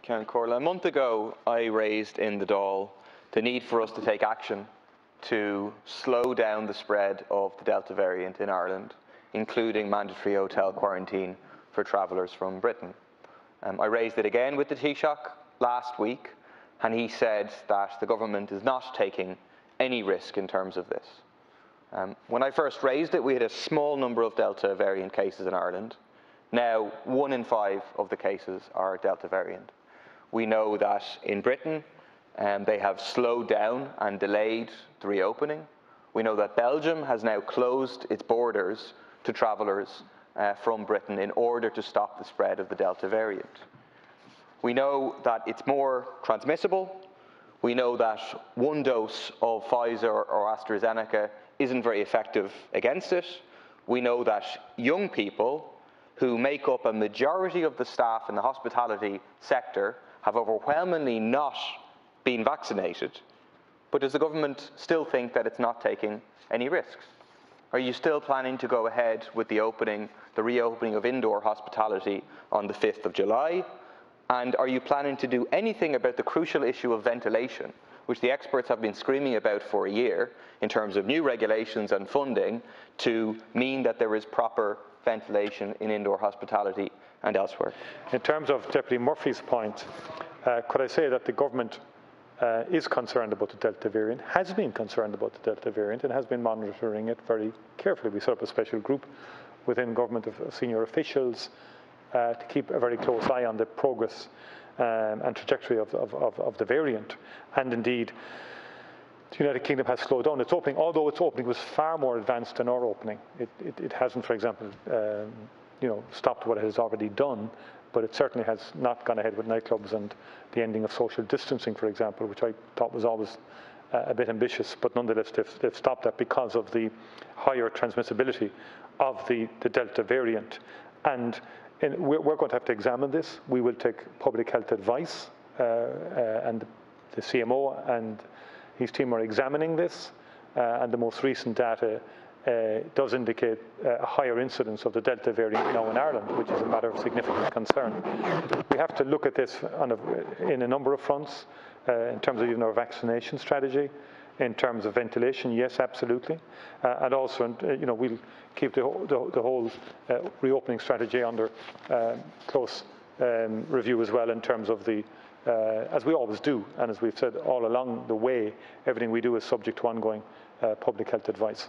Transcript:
Count Corla. A month ago, I raised in the Dáil the need for us to take action to slow down the spread of the Delta variant in Ireland, including mandatory hotel quarantine for travellers from Britain. I raised it again with the Taoiseach last week, and he said that the government is not taking any risk in terms of this. When I first raised it, we had a small number of Delta variant cases in Ireland. Now, 1 in 5 of the cases are Delta variant. We know that in Britain, they have slowed down and delayed the reopening. We know that Belgium has now closed its borders to travellers from Britain in order to stop the spread of the Delta variant. We know that it's more transmissible. We know that 1 dose of Pfizer or AstraZeneca isn't very effective against it. We know that young people who make up a majority of the staff in the hospitality sector have overwhelmingly not been vaccinated. But does the government still think that it's not taking any risks? Are you still planning to go ahead with the reopening of indoor hospitality on the 5th of July? And are you planning to do anything about the crucial issue of ventilation, which the experts have been screaming about for a year in terms of new regulations and funding to mean that there is proper ventilation in indoor hospitality and elsewhere? In terms of Deputy Murphy's point, could I say that the government is concerned about the Delta variant, has been concerned about the Delta variant, and has been monitoring it very carefully. We set up a special group within government of senior officials to keep a very close eye on the progress and trajectory of the variant. And indeed, the United Kingdom has slowed down its opening, although its opening was far more advanced than our opening. It hasn't, for example, stopped what it has already done, but it certainly has not gone ahead with nightclubs and the ending of social distancing, for example, which I thought was always a bit ambitious, but nonetheless they've stopped that because of the higher transmissibility of the Delta variant. And we're going to have to examine this. We will take public health advice, and the CMO and his team are examining this, and the most recent data does indicate a higher incidence of the Delta variant now in Ireland, which is a matter of significant concern. We have to look at this in a number of fronts, in terms of even our vaccination strategy, in terms of ventilation, yes, absolutely, and also, we'll keep the whole reopening strategy under close review as well, in terms of as we always do, and as we've said all along the way, everything we do is subject to ongoing public health advice.